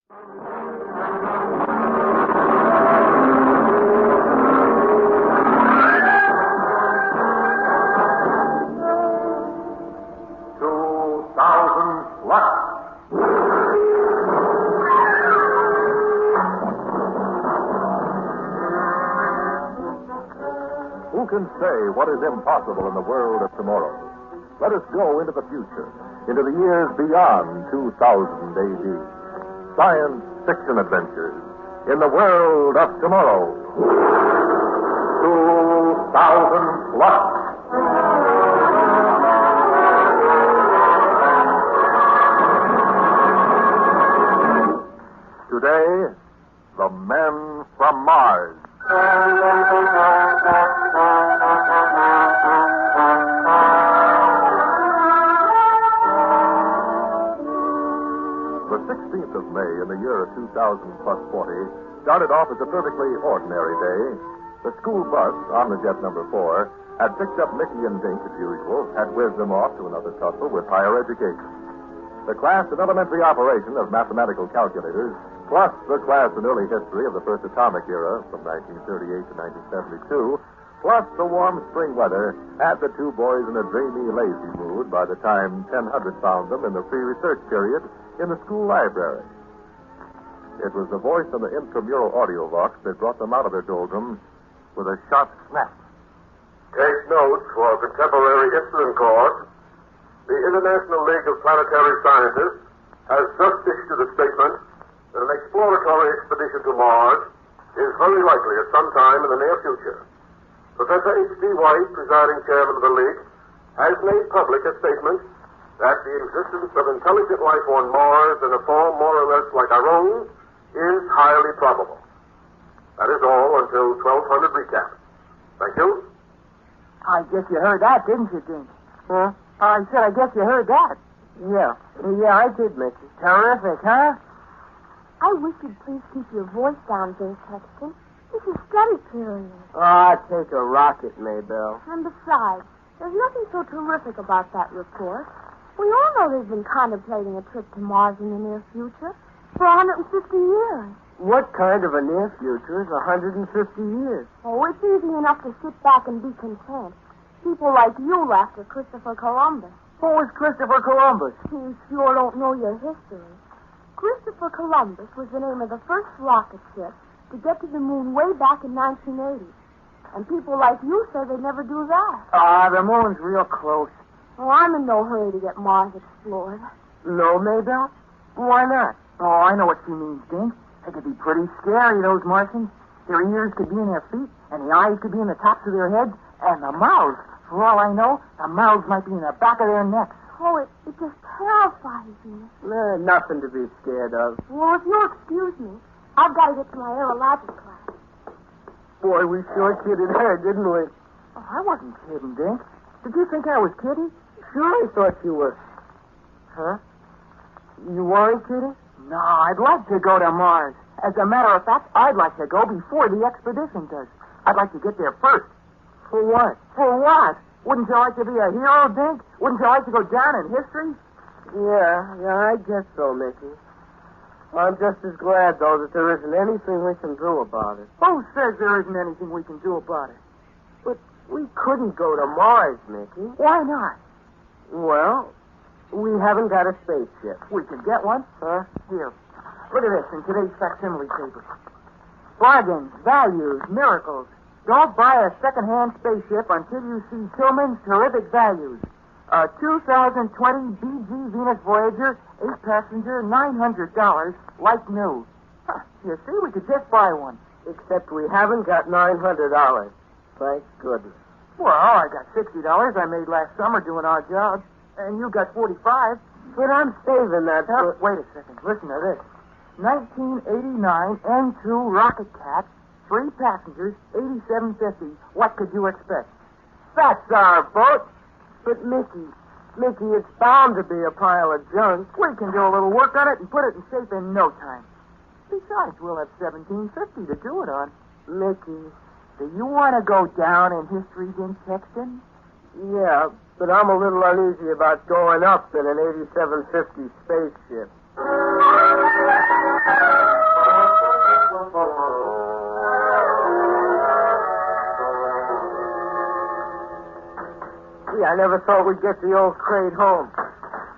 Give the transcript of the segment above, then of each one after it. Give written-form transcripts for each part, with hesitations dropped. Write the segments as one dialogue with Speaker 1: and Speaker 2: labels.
Speaker 1: Who can say what is impossible in the world of tomorrow? Let us go into the future, into the years beyond 2000 AD. Science fiction adventures in the world of tomorrow. 2000 plus. Today, the men from Mars. The 16th of May in the year of 2000 plus 40 started off as a perfectly ordinary day. The school bus on the jet number 4 had picked up Mickey and Dink as usual, had whizzed them off to another tussle with higher education. The class in elementary operation of mathematical calculators, plus the class in early history of the first atomic era from 1938 to 1972, plus the warm spring weather, had the two boys in a dreamy, lazy mood by the time 1000 found them in the free research period in the school library. It was the voice on the intramural audio box that brought them out of their doldrums with a sharp snap.
Speaker 2: Take notes for a contemporary incident course. The International League of Planetary Scientists has just issued a statement that an exploratory expedition to Mars is very likely at some time in the near future. Professor H.D. White, presiding chairman of the League, has made public a statement that the existence of intelligent life on Mars in a form more or less like our own is highly probable. That is all until 1200 recap. Thank you.
Speaker 3: I guess you heard that, didn't you, Dink? Huh? I said, I guess you heard that. Yeah. Yeah, I did, Mickey. Terrific, huh?
Speaker 4: I wish you'd please keep your voice down, Dink Sexton. This is study period.
Speaker 3: Take a rocket, Maybelle.
Speaker 4: And besides, there's nothing so terrific about that report. We all know they've been contemplating a trip to Mars in the near future for 150 years.
Speaker 3: What kind of a near future is 150 years?
Speaker 4: Oh, it's easy enough to sit back and be content. People like you laughed at Christopher Columbus.
Speaker 3: Who was Christopher Columbus?
Speaker 4: You sure don't know your history. Christopher Columbus was the name of the first rocket ship to get to the moon way back in 1980. And people like you say they'd never do that.
Speaker 3: The moon's real close.
Speaker 4: Oh, I'm in no hurry to get Mars explored.
Speaker 3: No, Maybelle? Why not? Oh, I know what she means, Dink. They could be pretty scary, those Martians. Their ears could be in their feet, and the eyes could be in the tops of their heads, and the mouths, for all I know, the mouths might be in the back of their necks.
Speaker 4: Oh, it just terrifies me.
Speaker 3: Nothing to be scared of.
Speaker 4: Well, if you'll excuse me, I've got to get to my aerologic class.
Speaker 3: Boy, we sure kidded her, didn't we? Oh, I wasn't kidding, Dink. Did you think I was kidding? Sure, I thought you were. Huh? You weren't kidding? No, I'd like to go to Mars. As a matter of fact, I'd like to go before the expedition does. I'd like to get there first. For what? For what? Wouldn't you like to be a hero, Dink? Wouldn't you like to go down in history? Yeah, I guess so, Mickey. I'm just as glad, though, that there isn't anything we can do about it. Who says there isn't anything we can do about it? But we couldn't go to Mars, Mickey. Why not? Well, we haven't got a spaceship. We could get one. Huh? Here. Look at this in today's facsimile paper. Bargains, values, miracles. Don't buy a second-hand spaceship until you see Tillman's terrific values. A 2020 BG Venus Voyager, 8-passenger, $900, like new. Huh, you see, we could just buy one. Except we haven't got $900. Thank goodness. Well, I got $60 I made last summer doing our job. And you got $45. But I'm saving that. Wait a second. Listen to this. 1989 N2 Rocket Cat, 3 passengers, $87.50. What could you expect? That's our boat. But, Mickey, it's bound to be a pile of junk. We can do a little work on it and put it in shape in no time. Besides, we'll have $17.50 to do it on. Mickey, do you want to go down in history, Dink Sexton? Yeah, but I'm a little uneasy about going up in an 8750 spaceship. I never thought we'd get the old crate home.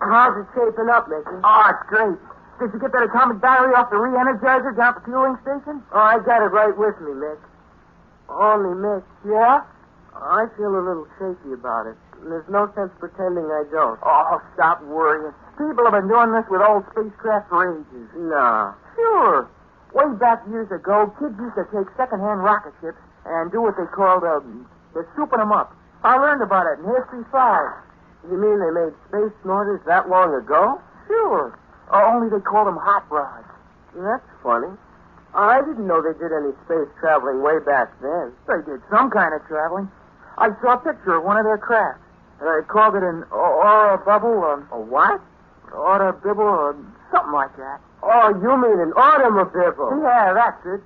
Speaker 3: How's it shaping up, Mickey?
Speaker 5: Oh, it's great. Did you get that atomic battery off the re-energizer down at the fueling station?
Speaker 3: Oh, I got it right with me, Mick. Only, Mick.
Speaker 5: Yeah?
Speaker 3: I feel a little shaky about it. There's no sense pretending I don't.
Speaker 5: Oh, stop worrying. People have been doing this with old spacecraft for ages.
Speaker 3: Nah.
Speaker 5: Sure. Way back years ago, kids used to take second-hand rocket ships and do what they called, they're souping them up. I learned about it in History 5.
Speaker 3: You mean they made space snorters that long ago?
Speaker 5: Sure. Only they called them hot rods.
Speaker 3: That's funny. I didn't know they did any space traveling way back then.
Speaker 5: They did some kind of traveling. I saw a picture of one of their craft. They called it an aura bubble,
Speaker 3: A what?
Speaker 5: Aura bibble, or something like that.
Speaker 3: Oh, you mean an automobile?
Speaker 5: Yeah, that's it.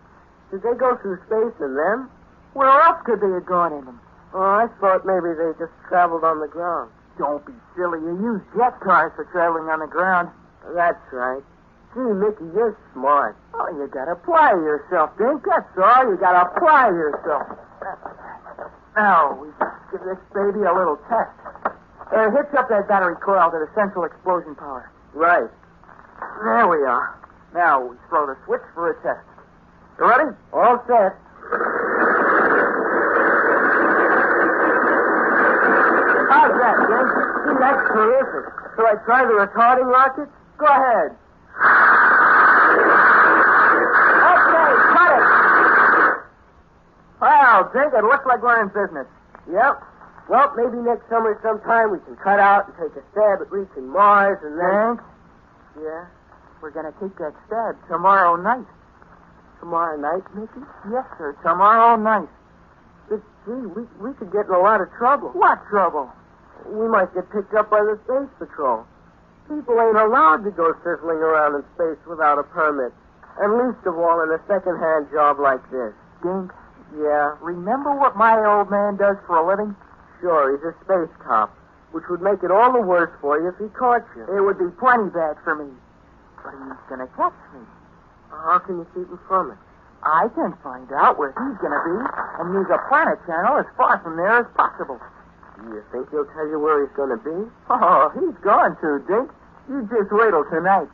Speaker 3: Did they go through space in them?
Speaker 5: Where else could they have gone in them?
Speaker 3: Oh, I thought maybe they just traveled on the ground.
Speaker 5: Don't be silly. You use jet cars for traveling on the ground.
Speaker 3: That's right. Gee, Mickey, you're smart.
Speaker 5: Oh, you gotta apply yourself, Dink. That's all. You gotta apply yourself. Now, we just give this baby a little test. Hitch up that battery coil to the central explosion power.
Speaker 3: Right.
Speaker 5: There we are. Now, we throw the switch for a test. You ready?
Speaker 3: All set.
Speaker 5: How's that, Dink?
Speaker 3: Gee, that's terrific. Shall I try the retarding rocket?
Speaker 5: Go ahead. Okay, cut it. Well, Dink, it looks like we're in business.
Speaker 3: Yep. Well, maybe next summer sometime we can cut out and take a stab at reaching Mars and then...
Speaker 5: Dink,
Speaker 3: Yeah?
Speaker 5: we're gonna take that stab tomorrow night.
Speaker 3: Tomorrow night, Mickey?
Speaker 5: Yes, sir, tomorrow night.
Speaker 3: But, gee, we could get in a lot of trouble.
Speaker 5: What trouble?
Speaker 3: We might get picked up by the Space Patrol. People ain't allowed to go sizzling around in space without a permit. And least of all in a second-hand job like this.
Speaker 5: Dink,
Speaker 3: Yeah?
Speaker 5: remember what my old man does for a living?
Speaker 3: Sure, he's a space cop, which would make it all the worse for you if he caught you.
Speaker 5: It would be plenty bad for me. But he's gonna catch me.
Speaker 3: How can you keep him from it?
Speaker 5: I can find out where he's gonna be and use a planet channel as far from there as possible.
Speaker 3: Do you think he'll tell you where he's going to be?
Speaker 5: Oh, he's going to, Dink. You just wait till tonight.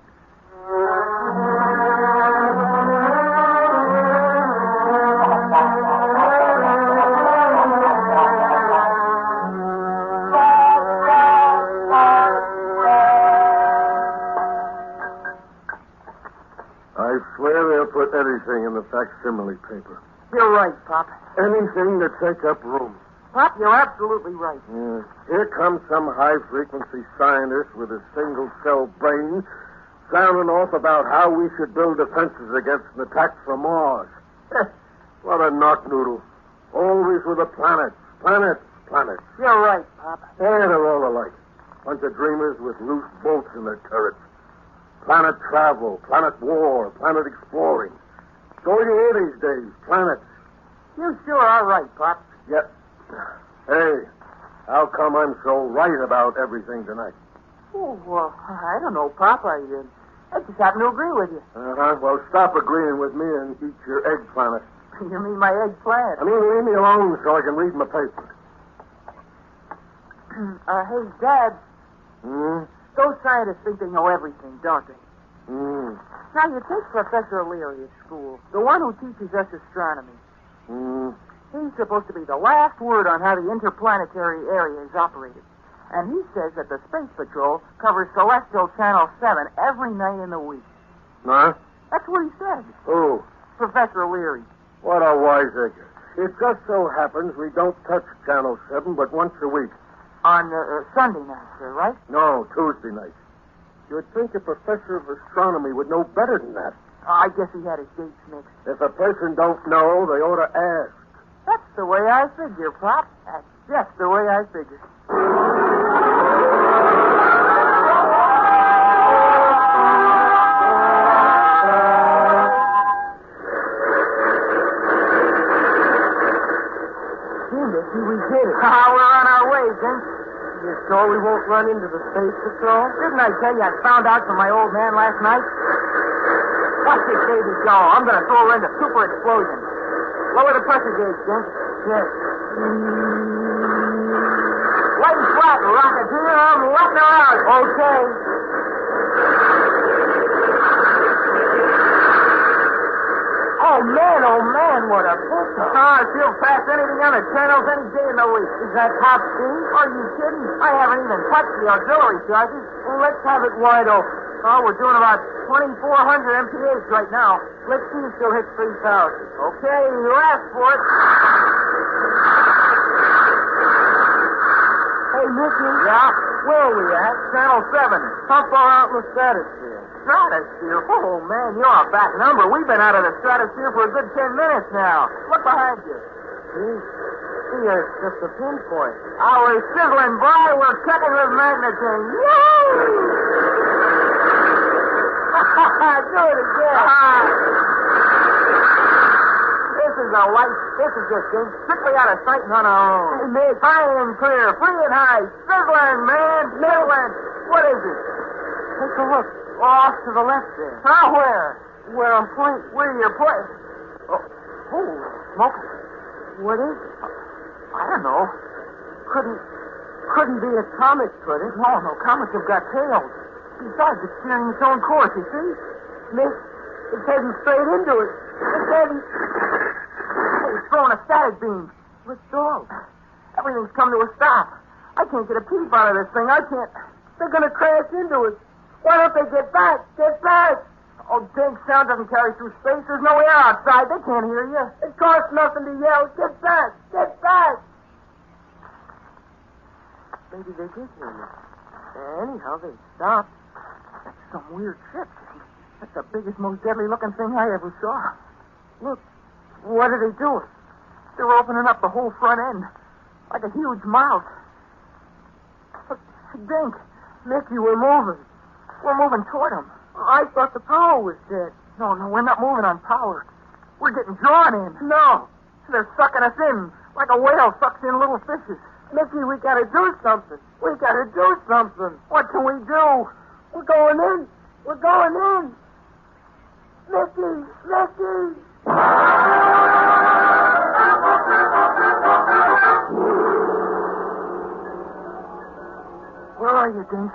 Speaker 2: I swear they'll put anything in the facsimile paper.
Speaker 5: You're right, Pop.
Speaker 2: Anything to take up room.
Speaker 5: Pop, you're absolutely right.
Speaker 2: Yeah. Here comes some high-frequency scientist with a single-cell brain sounding off about how we should build defenses against an attack from Mars. What a knock-noodle. Always with the planets. Planets. Planets.
Speaker 5: You're right, Pop.
Speaker 2: Yeah, they're all alike. Bunch of dreamers with loose bolts in their turrets. Planet travel, planet war, planet exploring. So you hear these days, planets.
Speaker 5: You sure are right, Pop.
Speaker 2: Yep. Hey, how come I'm so right about everything tonight?
Speaker 5: Oh, well, I don't know, Pop. I just happen to agree with you.
Speaker 2: Uh-huh. Well, stop agreeing with me and eat your eggplant.
Speaker 5: You mean my eggplant?
Speaker 2: I mean, leave me alone so I can read my paper.
Speaker 5: Hey, Dad,
Speaker 2: Hmm?
Speaker 5: those scientists think they know everything, don't they?
Speaker 2: Hmm.
Speaker 5: Now, you take Professor Leary at school, the one who teaches us astronomy.
Speaker 2: Hmm.
Speaker 5: He's supposed to be the last word on how the interplanetary area is operated. And he says that the Space Patrol covers Celestial Channel 7 every night in the week.
Speaker 2: Huh?
Speaker 5: That's what he said,
Speaker 2: Oh,
Speaker 5: Professor Leary.
Speaker 2: what a wiseacre. It just so happens we don't touch Channel 7 but once a week.
Speaker 5: On Sunday night, sir, right?
Speaker 2: No, Tuesday night. You'd think a professor of astronomy would know better than that.
Speaker 5: I guess he had his dates mixed.
Speaker 2: If a person don't know, they ought to ask.
Speaker 5: That's the way I figure, Pop. That's just the way I figure.
Speaker 3: Gee, Mickey, we did it.
Speaker 5: We're on our way, Dink.
Speaker 3: You sure we won't run into the Space Patrol?
Speaker 5: Didn't I tell you I found out from my old man last night? Watch this baby go. I'm going to throw her into super explosion. Lower the pressure gauge, Dink.
Speaker 3: Yes.
Speaker 5: Light and flat, Rocketeer, I'm letting her out. Okay. Oh, man, what a book. She'll pass anything on the channels any day in the week. Is that top speed? Are you kidding? I haven't even touched the auxiliary charges. Well, let's have it wide open. Oh, we're doing about 2,400 MPH right now. Let's see if she'll hit 3,000. Okay, you asked for it. Hey, Mickey. Yeah? Where are we at? Channel 7. How far out in the stratosphere? Stratosphere? Oh, man, you're a back number. We've been out of the stratosphere for a good 10 minutes now. Look behind you. See, it's just a pinpoint. We're sizzling by. We're cutting with magnitude. Yay! Do it again. This is a light. This is just strictly out of sight and on our own. Hey, high and clear, free and high. Sizzling, man. Sizzling. What is it? Take a look. Off to the left there. Where? Where I'm pointing. Where you're pointing? Oh, smoke. What is it? I don't know. Couldn't be a comet, could it? No, comets have got tails. Besides, it's steering its own course, you see? Miss, it's heading straight into it. It's heading... It's throwing a static beam. Let's go. Everything's come to a stop. I can't get a peep out of this thing. I can't... They're going to crash into it. Why don't they get back? Get back! Oh, dang, sound doesn't carry through space. There's no air outside. They can't hear you. It costs nothing to yell. Get back! Get back! Maybe they did hear you. Anyhow, they stopped. That's some weird ship. That's the biggest, most deadly-looking thing I ever saw. Look, what are they doing? They're opening up the whole front end, like a huge mouth. Dink, Mickey, we're moving. We're moving toward them. I thought the power was dead. No, we're not moving on power. We're getting drawn in. No, they're sucking us in, like a whale sucks in little fishes. Mickey, we gotta do something. We gotta do something. What can we do? We're going in. We're going in. Mickey! Mickey! Where are you, Dink?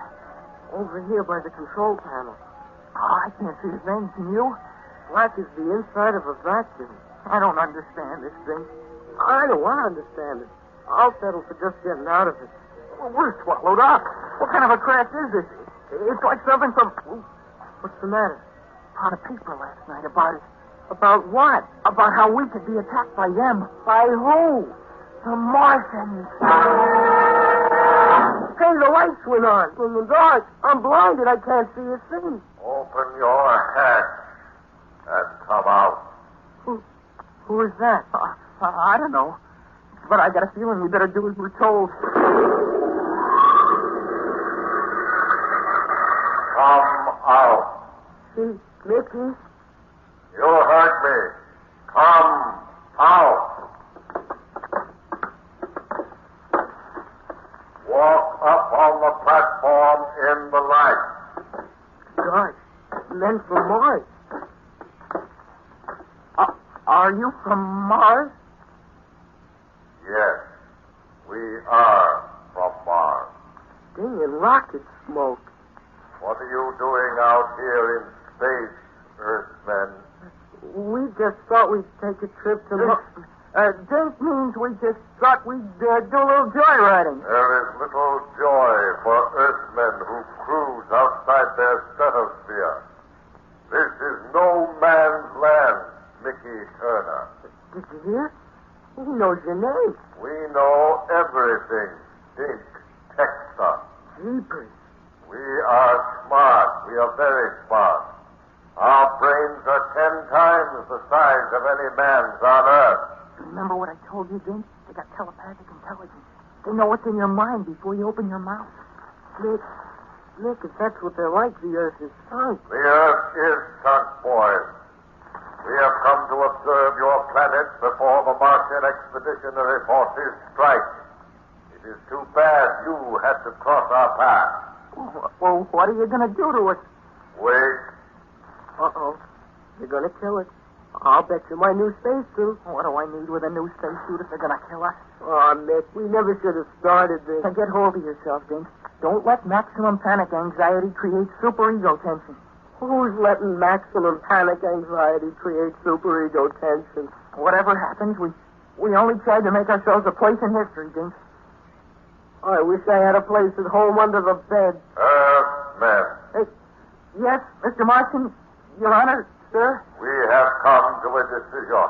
Speaker 5: Over here by the control panel. Oh, I can't see his name. Can you? Black is the inside of a vacuum. I don't understand this thing. I don't want to understand it. I'll settle for just getting out of it. Well, we're swallowed up. What kind of a crash is this? It's like something from... What's the matter? Found a paper last night about it. About what? About how we could be attacked by them. By who? The Martians. Hey, the lights went on. In the dark. I'm blinded. I can't see a thing.
Speaker 2: Open your hatch and come out.
Speaker 5: Who is that? I don't know. But I got a feeling we better do as we're told.
Speaker 2: Come out.
Speaker 5: Mickey?
Speaker 2: You heard me. Come out. Walk up on the platform in the light.
Speaker 5: Gosh, men from Mars. Are you from Mars?
Speaker 2: Yes, we are from Mars.
Speaker 5: Dang, and rocket smoke.
Speaker 2: What are you doing out here in space, Earthmen?
Speaker 5: We just thought we'd take a trip to Mars. Dink means we just thought we'd do a little joyriding.
Speaker 2: There is little joy for Earthmen who cruise outside their stratosphere. This is no man's land, Mickey Turner.
Speaker 5: Did you hear? He knows your name.
Speaker 2: We know everything, Dink, Texas.
Speaker 5: Jeepers.
Speaker 2: We are smart. We are very smart. Our brains are 10 times the size of any man's on Earth.
Speaker 5: Remember what I told you, Dink? They got telepathic intelligence. They know what's in your mind before you open your mouth. Nick, if that's what they're like, the Earth is sunk.
Speaker 2: The Earth is sunk, boys. We have come to observe your planet before the Martian expeditionary forces strike. It is too bad you had to cross our path.
Speaker 5: Well, what are you going to do to us?
Speaker 2: Wait.
Speaker 5: Uh-oh. You're going to kill us.
Speaker 3: I'll bet you my new spacesuit.
Speaker 5: What do I need with a new spacesuit if they're going to kill us?
Speaker 3: Oh, Mick, we never should have started this.
Speaker 5: Now get hold of yourself, Dink. Don't let maximum panic anxiety create superego tension.
Speaker 3: Who's letting maximum panic anxiety create superego tension?
Speaker 5: Whatever happens, we only tried to make ourselves a place in history, Dink.
Speaker 3: I wish I had a place at home under the bed.
Speaker 2: Ma'am.
Speaker 5: Hey, yes, Mr. Martian, Your Honor, sir?
Speaker 2: We have come to a decision.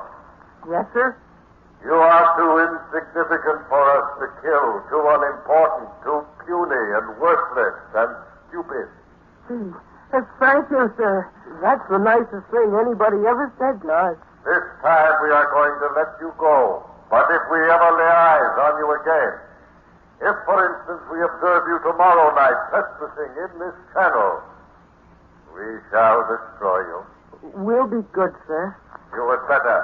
Speaker 5: Yes, sir?
Speaker 2: You are too insignificant for us to kill, too unimportant, too puny and worthless and stupid.
Speaker 5: Gee, thank you, sir.
Speaker 3: That's the nicest thing anybody ever said to us.
Speaker 2: This time we are going to let you go. But if we ever lay eyes on you again, if, for instance, we observe you tomorrow night trespassing in this channel, we shall destroy you.
Speaker 3: We'll be good, sir.
Speaker 2: You had better,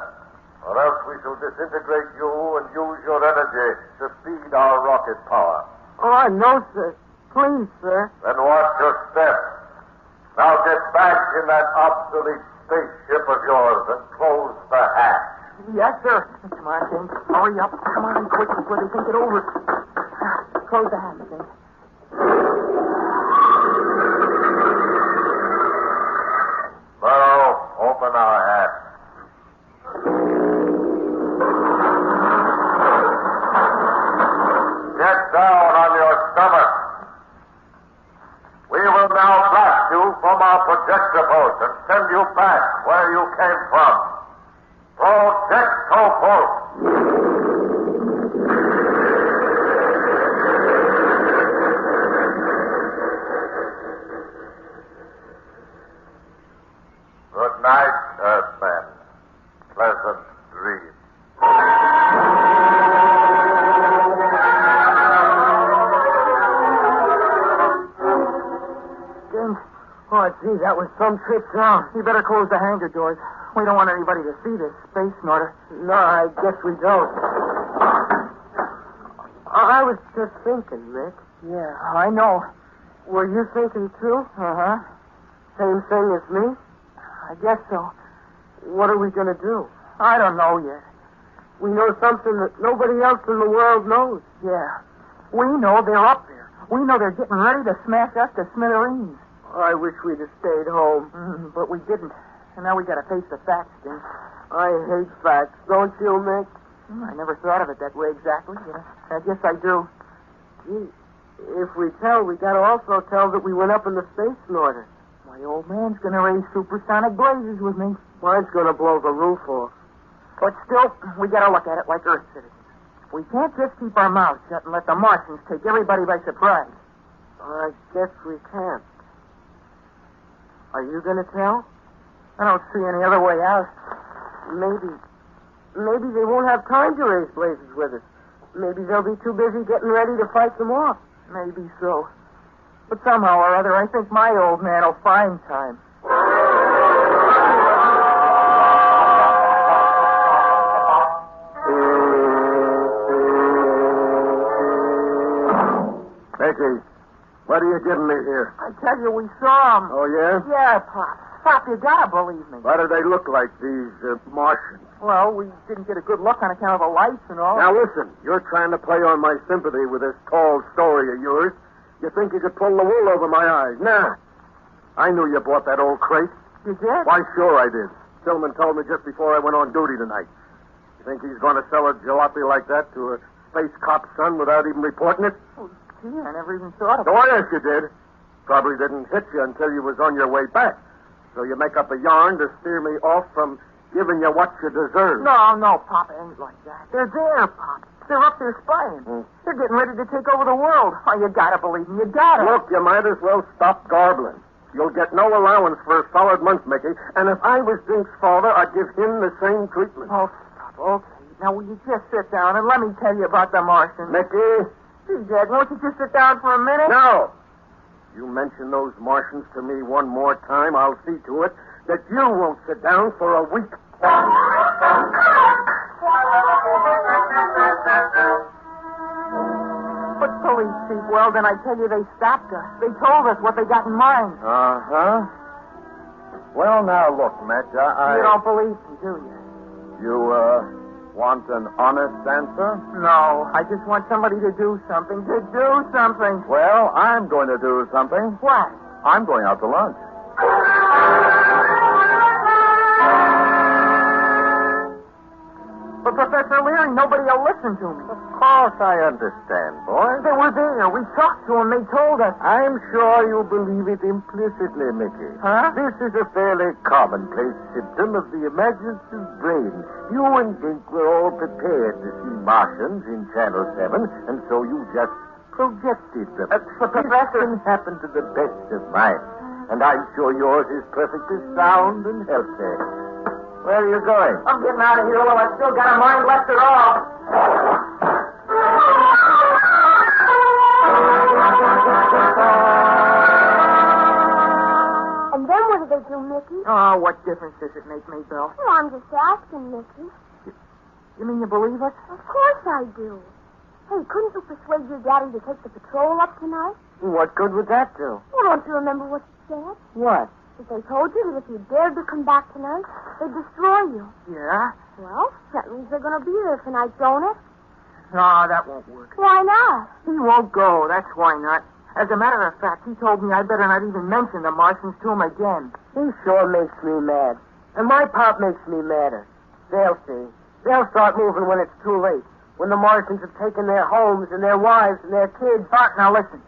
Speaker 2: or else we shall disintegrate you and use your energy to feed our rocket power.
Speaker 3: Oh, no, sir. Please, sir.
Speaker 2: Then watch your step. Now get back in that obsolete spaceship of yours and close the hatch.
Speaker 5: Yes, sir. Come on, Dink. Hurry up. Come on, quick before they think it over. Close the hatch, Dink.
Speaker 2: Burrow, open our hatch. Get down on your stomach. We will now blast you from our projector boat and send you back where you came from. Projecto boat. Good night, Earthmen. Pleasant dreams.
Speaker 5: Dink. Oh, gee, that was some trip down. You better close the hangar doors. We don't want anybody to see this space snorter.
Speaker 3: No, I guess we don't. I was just thinking, Rick.
Speaker 5: Yeah, I know.
Speaker 3: Were you thinking, too?
Speaker 5: Uh-huh.
Speaker 3: Same thing as me?
Speaker 5: I guess so.
Speaker 3: What are we going to do?
Speaker 5: I don't know yet.
Speaker 3: We know something that nobody else in the world knows.
Speaker 5: Yeah. We know they're up there. We know they're getting ready to smash us to smithereens.
Speaker 3: I wish we'd have stayed home.
Speaker 5: But we didn't. And now we got to face the facts, Dink.
Speaker 3: I hate facts, don't you, Mick?
Speaker 5: I never thought of it that way exactly, but I guess I do.
Speaker 3: Gee, if we tell, we got to also tell that we went up in the space snorter.
Speaker 5: My old man's going to raise supersonic blazes with me.
Speaker 3: Mine's going to blow the roof off.
Speaker 5: But still, we got to look at it like Earth citizens. We can't just keep our mouths shut and let the Martians take everybody by surprise.
Speaker 3: I guess we can't. Are you going to tell?
Speaker 5: I don't see any other way out.
Speaker 3: Maybe they won't have time to raise blazes with us. Maybe they'll be too busy getting ready to fight them off.
Speaker 5: Maybe so. But somehow or other, I think my old man will find time.
Speaker 2: Mickey, what are you giving me here?
Speaker 5: I tell you, we saw them.
Speaker 2: Oh, yeah?
Speaker 5: Yeah, Pop. Pop, you gotta believe me.
Speaker 2: What do they look like, these Martians?
Speaker 5: Well, we didn't get a good look on account of the lights and all.
Speaker 2: Now, listen, you're trying to play on my sympathy with this tall story of yours. You think you could pull the wool over my eyes. Nah. I knew you bought that old crate.
Speaker 5: You did?
Speaker 2: Why, sure I did. Tillman told me just before I went on duty tonight. You think he's going to sell a jalopy like that to a space cop's son without even reporting it?
Speaker 5: Oh, gee, I never even thought of it.
Speaker 2: Oh, yes, you did. Probably didn't hit you until you was on your way back. So you make up a yarn to steer me off from giving you what you deserve.
Speaker 5: No, Pop, it ain't like that. They're there, Pop. They're up there spying. They're getting ready to take over the world. Oh, you gotta believe me. You gotta.
Speaker 2: Look, you might as well stop garbling. You'll get no allowance for a solid month, Mickey. And if I was Dink's father, I'd give him the same treatment.
Speaker 5: Oh, stop. Okay. Now, will you just sit down and let me tell you about the Martians?
Speaker 2: Mickey?
Speaker 5: Gee, Dad, won't you just sit down for a minute?
Speaker 2: No. You mention those Martians to me one more time, I'll see to it that you won't sit down for a week.
Speaker 5: But police chief, then I tell you they stopped us. They told us what they got in mind.
Speaker 2: Uh-huh.
Speaker 1: Well, now, look, Mitch,
Speaker 5: You don't believe me, do you?
Speaker 1: You, want an honest answer?
Speaker 5: No, I just want somebody to do something.
Speaker 1: Well, I'm going to do something.
Speaker 5: What?
Speaker 1: I'm going out to lunch.
Speaker 5: But, Professor Leary, nobody will listen to me.
Speaker 1: Of course I understand, boy.
Speaker 5: They were there. We talked to them. They told us.
Speaker 1: I'm sure you believe it implicitly, Mickey.
Speaker 5: Huh?
Speaker 1: This is a fairly commonplace symptom of the imaginative brain. You and Dink were all prepared to see Martians in Channel 7, and so you just projected them.
Speaker 5: Professor...
Speaker 1: This can happen to the best of minds, and I'm sure yours is perfectly sound and healthy. Where are you going?
Speaker 5: I'm getting out of here while I've still got a mind left at all.
Speaker 4: And then what did they do, Mickey?
Speaker 5: Oh, what difference does it make, Maybelle?
Speaker 4: Well, I'm just asking, Mickey.
Speaker 5: You mean you believe us?
Speaker 4: Of course I do. Hey, couldn't you persuade your daddy to take the patrol up tonight?
Speaker 3: What good would that do?
Speaker 4: Well, don't you remember what you said?
Speaker 3: What?
Speaker 4: That they told you that if you dared to come back tonight, they'd destroy you.
Speaker 5: Yeah?
Speaker 4: Well, that means they're going to be there tonight, don't it?
Speaker 5: No, that won't work.
Speaker 4: Why not?
Speaker 5: He won't go. That's why not. As a matter of fact, he told me I better not even mention the Martians to him again.
Speaker 3: He sure makes me mad. And my pop makes me madder. They'll see. They'll start moving when it's too late. When the Martians have taken their homes and their wives and their kids.
Speaker 5: Bart, now listen.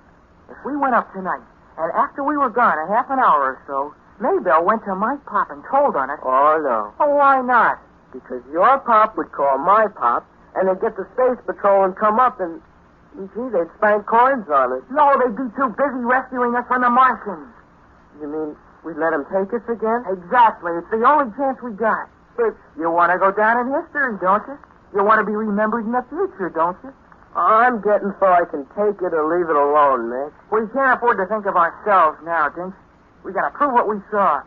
Speaker 5: If we went up tonight, and after we were gone a half an hour or so, Maybelle went to my pop and told on us.
Speaker 3: Oh, no.
Speaker 5: Oh, why not?
Speaker 3: Because your pop would call my pop, and they'd get the space patrol and come up, and, gee, they'd spank coins on it.
Speaker 5: No, they'd be too busy rescuing us from the Martians.
Speaker 3: You mean we'd let them take us again?
Speaker 5: Exactly. It's the only chance we got.
Speaker 3: But
Speaker 5: You want to go down in history, don't you? You want to be remembered in the future, don't you?
Speaker 3: I'm getting so I can take it or leave it alone, Nick.
Speaker 5: We can't afford to think of ourselves now, Dink. We got to prove what we saw.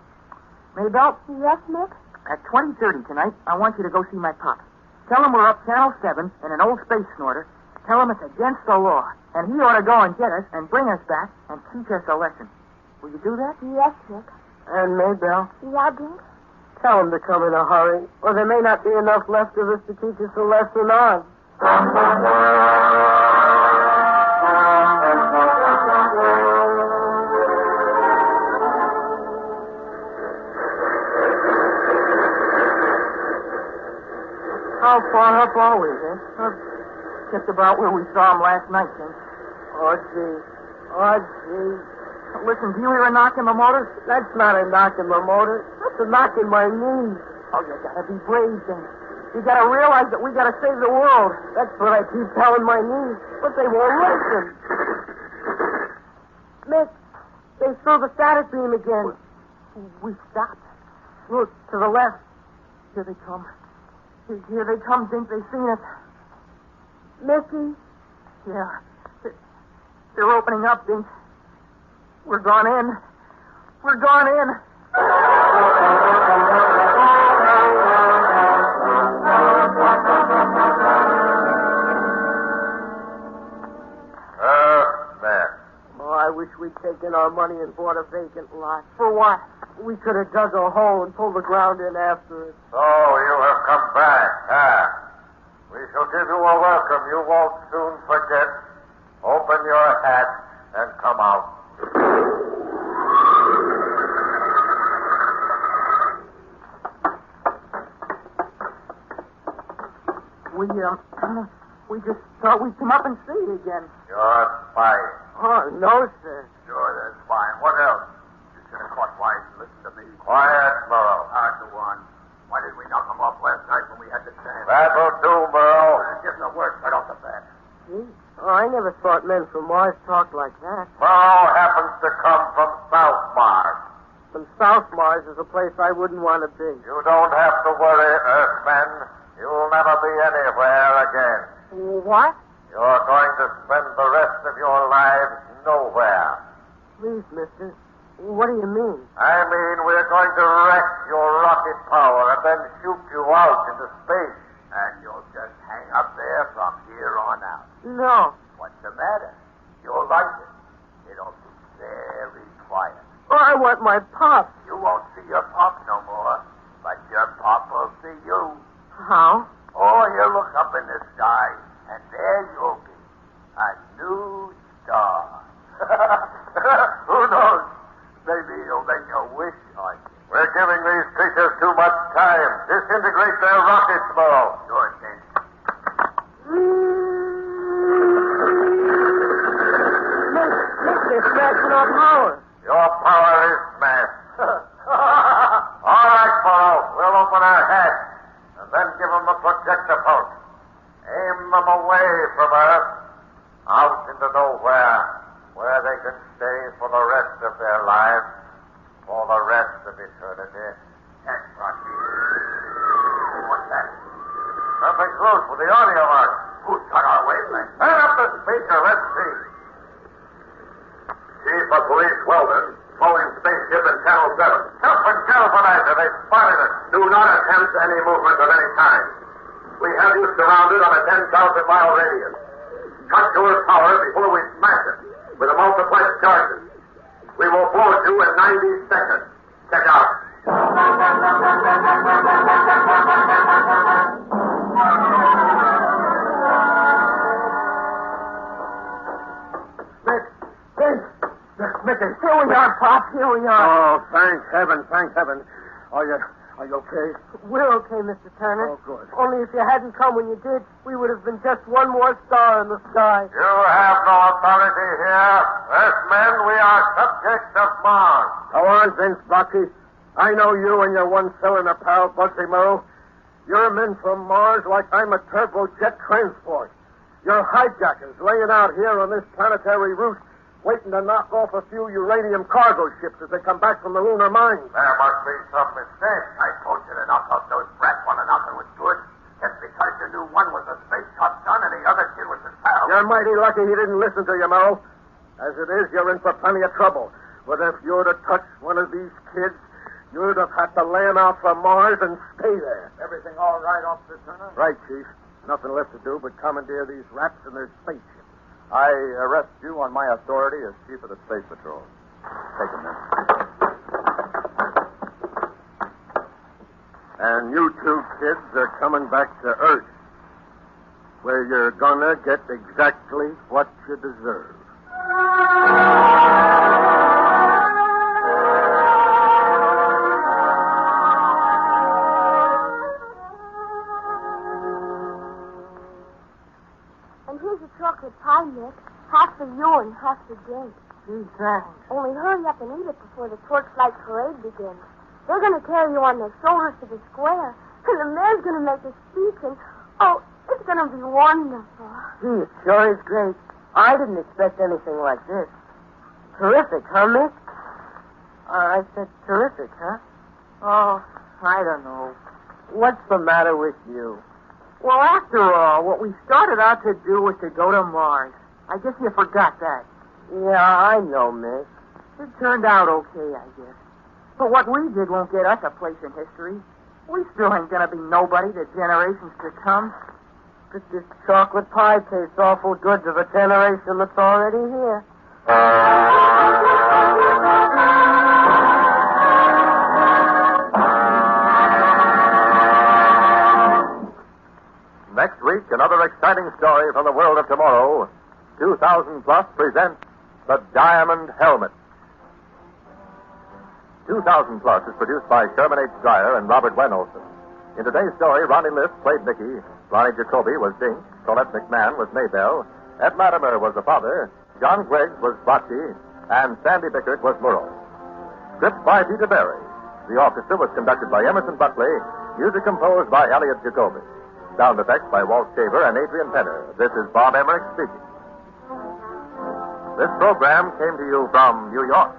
Speaker 5: Maybelle,
Speaker 4: Yes, Mick?
Speaker 5: at 20:30 tonight, I want you to go see my pop. Tell him we're up Channel 7 in an old space snorter. Tell him it's against the law, and he ought to go and get us and bring us back and teach us a lesson. Will you do that?
Speaker 4: Yes, Mick.
Speaker 3: And Maybelle,
Speaker 4: Yeah, Dink?
Speaker 3: tell them to come in a hurry, or there may not be enough left of us to teach us a lesson on.
Speaker 5: How far up are we, Dink? Just about where we saw him last night, Dink.
Speaker 3: Oh, gee. Oh, gee.
Speaker 5: Listen, do you hear a knock in the motor?
Speaker 3: That's not a knock in the motor. That's a knock in my knees.
Speaker 5: Oh, you gotta be brave, Dink. You gotta realize that we gotta save the world.
Speaker 3: That's what I keep telling my knees, but they won't listen. Mick, they threw the static beam again.
Speaker 5: We stopped.
Speaker 3: Look, to the left.
Speaker 5: Here they come. Here they come, Dink. They've seen us.
Speaker 4: Mickey?
Speaker 5: Yeah. They're opening up, Dink. We're gone in. We're gone in.
Speaker 2: There.
Speaker 3: Oh, I wish we'd taken our money and bought a vacant lot.
Speaker 5: For what?
Speaker 3: We could have dug a hole and pulled the ground in after it.
Speaker 2: So you have come back, huh? We shall give you a welcome you won't soon forget. Open your hat and come out.
Speaker 5: We just thought we'd come up and see you again.
Speaker 2: You're spying.
Speaker 3: Oh, no, sir.
Speaker 2: Sure, that's fine. What else? You should have caught wise and listened to me. Quiet, Burrow.
Speaker 6: Hard to one. Why did we knock him off last night when we had the chance?
Speaker 2: That'll do, Burrow.
Speaker 6: Give the word right off the bat.
Speaker 3: Gee. Oh, I never thought men from Mars talked like that.
Speaker 2: Burrow happens to come from South Mars.
Speaker 3: From South Mars is a place I wouldn't want to be.
Speaker 2: You don't have to worry, Earthmen. You'll never be anywhere again.
Speaker 3: What?
Speaker 2: You're going to spend the rest of your lives nowhere.
Speaker 3: Please, mister. What do you mean?
Speaker 2: I mean, we're going to wreck your rocket power and then shoot you out into space.
Speaker 6: And you'll just hang up there from here on out.
Speaker 3: No.
Speaker 6: What's the matter? You'll like it. It'll be very quiet.
Speaker 3: Oh, I want my pop.
Speaker 6: You won't see your
Speaker 2: giving these creatures too much time. Disintegrate their rockets, Burrow.
Speaker 6: Sure, Dink.
Speaker 3: Nick, they're smashing our power.
Speaker 2: Your power is smashed. All right, Burrow. We'll open our hatch and then give them a projector pulse. Aim them away from Earth, out into nowhere, where they can stay for the rest of their lives, for the rest of eternity.
Speaker 6: That's Rocky. What's that?
Speaker 2: Something's loose with the audio mark.
Speaker 6: Who's got our wavelength?
Speaker 2: Turn up the speaker. Let's see. Chief of Police Weldon, following spaceship in Channel 7. Help and galvanizer. They spotted us. Do not attempt any movement of any kind. We have you surrounded on a 10,000-mile radius. Cut your power before we smash it with the multiplex charges. We will board you in 90 seconds. Check out.
Speaker 3: Mickey, here we are, Pop. Here we are.
Speaker 2: Oh, thank heaven, thank heaven. Are you okay?
Speaker 3: We're okay, Mr. Turner.
Speaker 2: Oh, good.
Speaker 3: Only if you hadn't come when you did, we would have been just one more star in the sky.
Speaker 2: You have no authority here. Earthmen, we are subjects of Mars. Go on, Vince Bucky. I know you and your one-cylinder pal, Bugsy Morrow. You're men from Mars like I'm a turbojet transport. You're hijackers laying out here on this planetary route, waiting to knock off a few uranium cargo ships as they come back from the lunar mines.
Speaker 6: There must be some mistake. I told you to knock off those brats when nothing was good. Just because you knew one was a space cop son and the other kid was his pal.
Speaker 2: You're mighty lucky he didn't listen to you, Morrow. As it is, you're in for plenty of trouble. But if you'd have touched one of these kids, you'd have had to land out from Mars and stay there.
Speaker 6: Everything all right, Officer Turner?
Speaker 2: Right, Chief. Nothing left to do but commandeer these rats and their spaceship.
Speaker 1: I arrest you on my authority as Chief of the Space Patrol. Take him, then.
Speaker 2: And you two kids are coming back to Earth, where you're gonna get exactly what you deserve.
Speaker 4: And here's a chocolate pie, Nick. Half for you and half for Jake.
Speaker 3: Gee, thanks.
Speaker 4: Only hurry up and eat it before the torchlight parade begins. They're going to carry you on their shoulders to the square. And the mayor's going to make a speech, and, oh, it's going to be wonderful.
Speaker 3: Gee, it sure is great. I didn't expect anything like this. Terrific, huh, Mick? I said terrific, huh? Oh, I don't know. What's the matter with you? Well, after all, what we started out to do was to go to Mars. I guess you forgot that. Yeah, I know, Mick. It turned out okay, I guess. But what we did won't get us a place in history. We still ain't gonna be nobody to generations to come. But this chocolate pie tastes awful good to the generation that's already here.
Speaker 1: Next week, another exciting story from the world of tomorrow. 2000 Plus presents The Diamond Helmet. 2000 Plus is produced by Sherman H. Dreyer and Robert Wen Olson. In today's story, Ronnie Lift played Mickey, Ronnie Jacoby was Dink, Colette McMahon was Maybelle, Ed Latimer was the father, John Griggs was Bocce, and Sandy Bickert was Murrow. Script by Peter Berry. The orchestra was conducted by Emerson Buckley, music composed by Elliot Jacoby. Sound effects by Walt Shaver and Adrian Penner. This is Bob Emmerich speaking. This program came to you from New York.